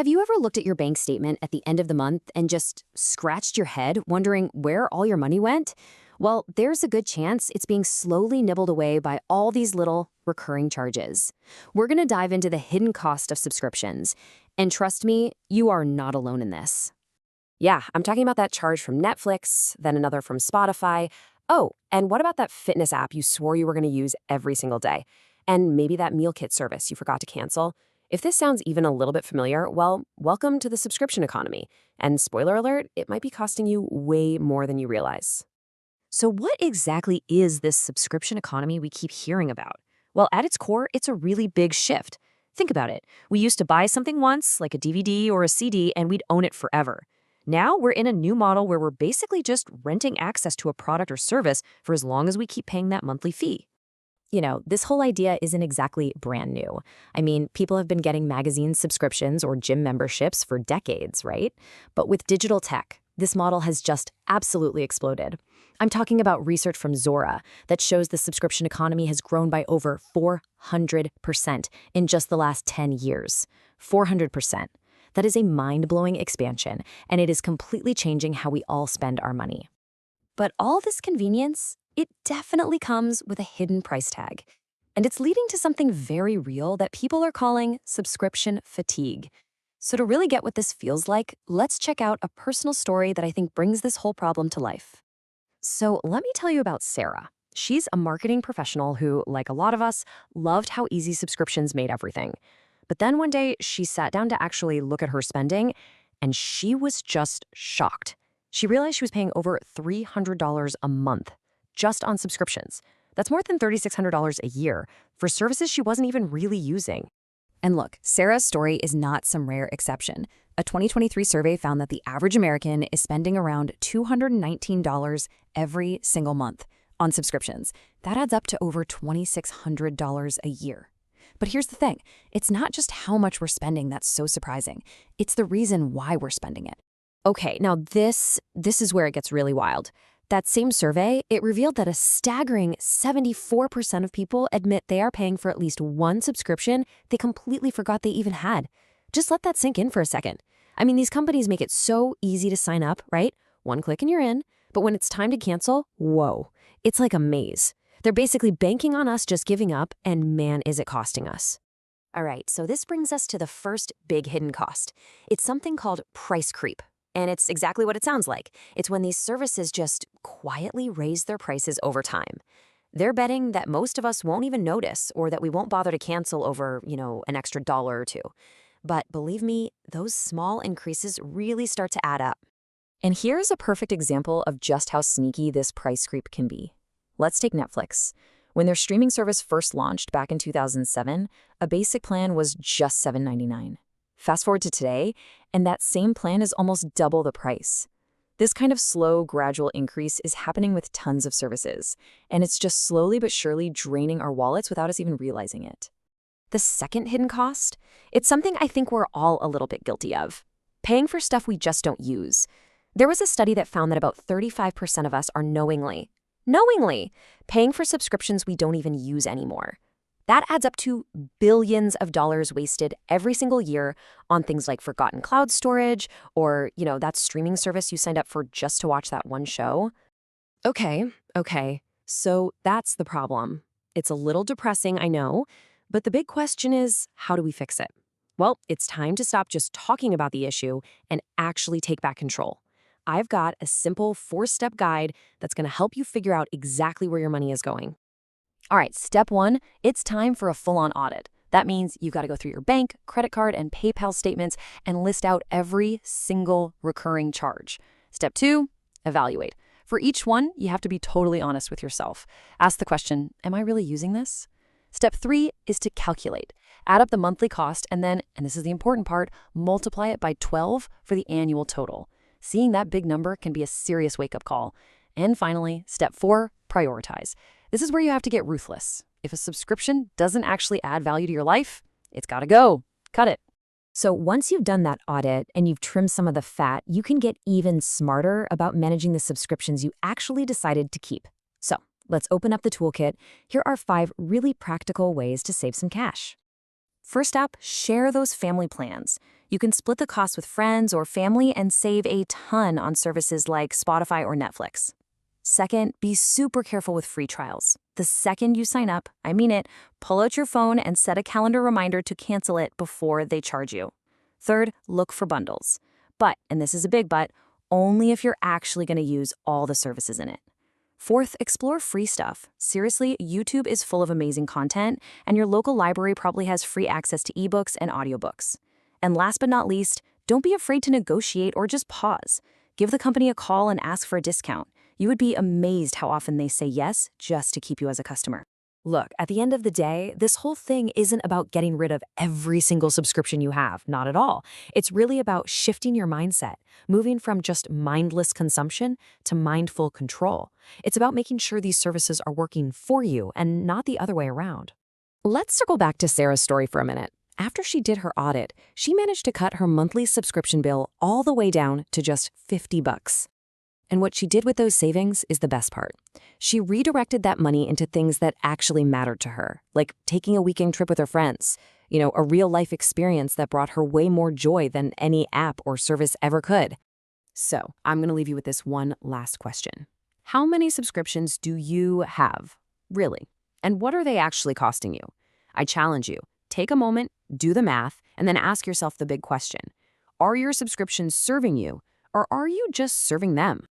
Have you ever looked at your bank statement at the end of the month and just scratched your head wondering where all your money went? Well, there's a good chance it's being slowly nibbled away by all these little recurring charges. We're going to dive into the hidden cost of subscriptions. And trust me, you are not alone in this. Yeah, I'm talking about that charge from Netflix, then another from Spotify. Oh, and what about that fitness app you swore you were going to use every single day? And maybe that meal kit service you forgot to cancel? If this sounds even a little bit familiar, well, welcome to the subscription economy. And spoiler alert, it might be costing you way more than you realize. So what exactly is this subscription economy we keep hearing about? Well, at its core, it's a really big shift. Think about it. We used to buy something once, like a DVD or a CD, and we'd own it forever. Now we're in a new model where we're basically just renting access to a product or service for as long as we keep paying that monthly fee. This whole idea isn't exactly brand new. I mean, people have been getting magazine subscriptions or gym memberships for decades, right? But with digital tech, this model has just absolutely exploded. I'm talking about research from Zora that shows the subscription economy has grown by over 400% in just the last 10 years. 400%. That is a mind-blowing expansion, and it is completely changing how we all spend our money. But all this convenience, it definitely comes with a hidden price tag. And it's leading to something very real that people are calling subscription fatigue. So to really get what this feels like, let's check out a personal story that I think brings this whole problem to life. So let me tell you about Sarah. She's a marketing professional who, like a lot of us, loved how easy subscriptions made everything. But then one day, she sat down to actually look at her spending, and she was just shocked. She realized she was paying over $300 a month just on subscriptions. That's more than $3,600 a year for services she wasn't even really using. And look, Sarah's story is not some rare exception. A 2023 survey found that the average American is spending around $219 every single month on subscriptions. That adds up to over $2,600 a year. But here's the thing. It's not just how much we're spending that's so surprising. It's the reason why we're spending it. Okay, now this is where it gets really wild. That same survey, it revealed that a staggering 74% of people admit they are paying for at least one subscription they completely forgot they even had. Just let that sink in for a second. I mean, these companies make it so easy to sign up, right? One click and you're in. But when it's time to cancel, whoa, it's like a maze. They're basically banking on us just giving up, and man, is it costing us. All right, so this brings us to the first big hidden cost. It's something called price creep. And it's exactly what it sounds like. It's when these services just quietly raise their prices over time. They're betting that most of us won't even notice or that we won't bother to cancel over, an extra dollar or two. But believe me, those small increases really start to add up. And here's a perfect example of just how sneaky this price creep can be. Let's take Netflix. When their streaming service first launched back in 2007, a basic plan was just $7.99. Fast forward to today, and that same plan is almost double the price. This kind of slow, gradual increase is happening with tons of services, and it's just slowly but surely draining our wallets without us even realizing it. The second hidden cost? It's something I think we're all a little bit guilty of. Paying for stuff we just don't use. There was a study that found that about 35% of us are knowingly paying for subscriptions we don't even use anymore. That adds up to billions of dollars wasted every single year on things like forgotten cloud storage or, that streaming service you signed up for just to watch that one show. Okay. So that's the problem. It's a little depressing, I know, but the big question is, how do we fix it? Well, it's time to stop just talking about the issue and actually take back control. I've got a simple 4-step guide that's going to help you figure out exactly where your money is going. All right, step 1, it's time for a full-on audit. That means you've got to go through your bank, credit card, and PayPal statements and list out every single recurring charge. Step 2, evaluate. For each one, you have to be totally honest with yourself. Ask the question, am I really using this? Step 3 is to calculate. Add up the monthly cost and then, and this is the important part, multiply it by 12 for the annual total. Seeing that big number can be a serious wake-up call. And finally, step 4, prioritize. This is where you have to get ruthless. If a subscription doesn't actually add value to your life, it's got to go. Cut it. So once you've done that audit and you've trimmed some of the fat, you can get even smarter about managing the subscriptions you actually decided to keep. So let's open up the toolkit. Here are 5 really practical ways to save some cash. First up, share those family plans. You can split the cost with friends or family and save a ton on services like Spotify or Netflix. Second, be super careful with free trials. The second you sign up, I mean it, pull out your phone and set a calendar reminder to cancel it before they charge you. Third, look for bundles. But, and this is a big but, only if you're actually going to use all the services in it. Fourth, explore free stuff. Seriously, YouTube is full of amazing content, and your local library probably has free access to ebooks and audiobooks. And last but not least, don't be afraid to negotiate or just pause. Give the company a call and ask for a discount. You would be amazed how often they say yes just to keep you as a customer. Look, at the end of the day, this whole thing isn't about getting rid of every single subscription you have, not at all. It's really about shifting your mindset, moving from just mindless consumption to mindful control. It's about making sure these services are working for you and not the other way around. Let's circle back to Sarah's story for a minute. After she did her audit, she managed to cut her monthly subscription bill all the way down to just $50. And what she did with those savings is the best part. She redirected that money into things that actually mattered to her, like taking a weekend trip with her friends, a real-life experience that brought her way more joy than any app or service ever could. So, I'm going to leave you with this one last question. How many subscriptions do you have? Really? And what are they actually costing you? I challenge you. Take a moment, do the math, and then ask yourself the big question. Are your subscriptions serving you, or are you just serving them?